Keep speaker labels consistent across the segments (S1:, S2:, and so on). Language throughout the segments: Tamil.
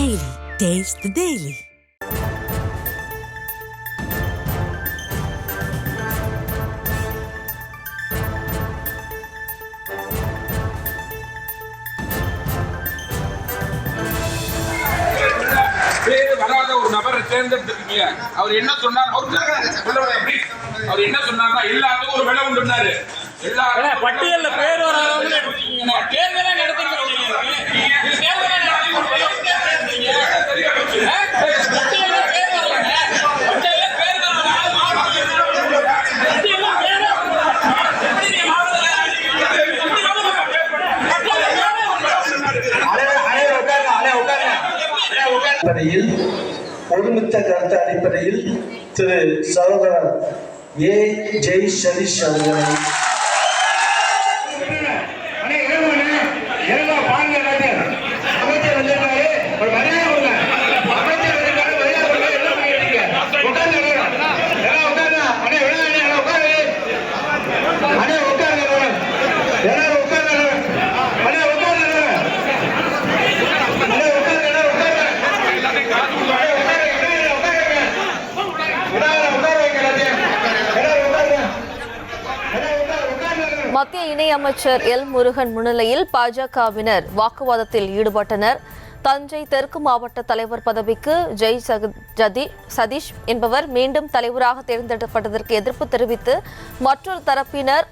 S1: Daily. Taste the Daily.
S2: வராத ஒரு நபரை தேர்ந்தெடுத்திருக்கீங்க. அவர் என்ன சொன்னார்? அவர் என்ன சொன்னார்னா எல்லாத்துக்கும் ஒரு விலை உண்டுனாரு. எல்லாரும்
S3: பட்டியல்ல பேர் வராதவங்க
S2: தேர்தலே நடத்துறீங்க.
S4: அடிப்படையில் ஒருமித்த கருத்து அடிப்படையில் திரு சகோதரர் ஏ ஜெய் சதீஷ் அவர்களை
S5: மத்திய இணையமைச்சர் எல் முருகன் முன்னிலையில் பாஜகவினர் வாக்குவாதத்தில் ஈடுபட்டனர். தஞ்சை தெற்கு மாவட்ட தலைவர் பதவிக்கு ஜெய் சதீஷ் என்பவர் மீண்டும் தலைவராக தேர்ந்தெடுக்கப்பட்டதற்கு எதிர்ப்பு தெரிவித்து மற்றொரு தரப்பினர்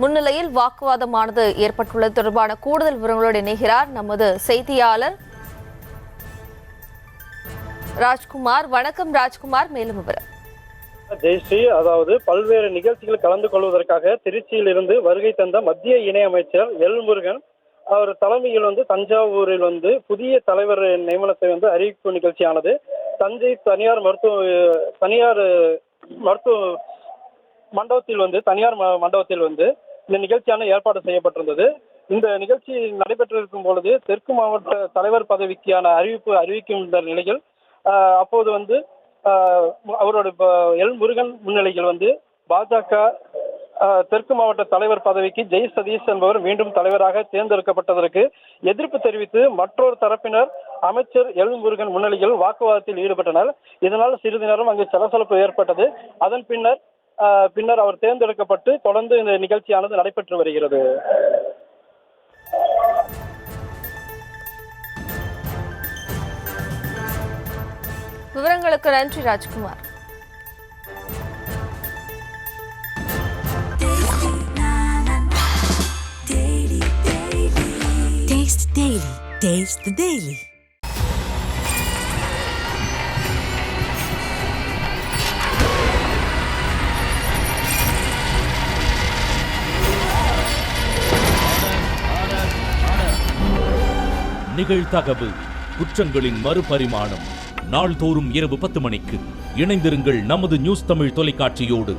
S5: முன்னிலையில் வாக்குவாதமானது ஏற்பட்டுள்ளது. தொடர்பான கூடுதல் விவரங்களோடு இணைகிறார் நமது செய்தியாளர் ராஜ்குமார். வணக்கம் ராஜ்குமார், மேலும் விவரம்.
S3: ஜெயஸ்ரீ, அதாவது பல்வேறு நிகழ்ச்சிகள் கலந்து கொள்வதற்காக திருச்சியில் இருந்து வருகை தந்த மத்திய இணையமைச்சர் எல் முருகன் அவர் தலைமையில் தஞ்சாவூரில் புதிய தலைவர் நியமனத்தை அறிவிப்பு நிகழ்ச்சியானது தஞ்சை தனியார் மருத்துவ மண்டபத்தில் இந்த நிகழ்ச்சியான ஏற்பாடு செய்யப்பட்டிருந்தது. இந்த நிகழ்ச்சி நடைபெற்றிருக்கும் பொழுது தெற்கு மாவட்ட தலைவர் பதவிக்கான அறிவிக்கும் நிலையில் அப்போது அவரோட எல் முருகன் முன்னிலையில் பாஜக தெற்கு மாவட்ட தலைவர் பதவிக்கு ஜெய் சதீஷ் என்பவர் மீண்டும் தலைவராக தேர்ந்தெடுக்கப்பட்டதற்கு எதிர்ப்பு தெரிவித்து மற்றொரு தரப்பினர் அமைச்சர் எல் முருகன் முன்னிலையில் வாக்குவாதத்தில் ஈடுபட்டனர். இதனால் சிறிது நேரம் அங்கு சலசலப்பு ஏற்பட்டது. அதன் பின்னர் அவர் தேர்ந்தெடுக்கப்பட்டு தொடர்ந்து இந்த நிகழ்ச்சியானது நடைபெற்று வருகிறது.
S5: விவரங்களுக்கு நன்றி Rajkumar.
S1: Taste the Daily. Taste the Daily.
S6: நிகழ்தகவு குற்றங்களின் மறுபரிமாணம் நாள்தோறும் இரவு 10 மணிக்கு இணைந்திருங்கள் நமது நியூஸ் தமிழ் தொலைக்காட்சியோடு.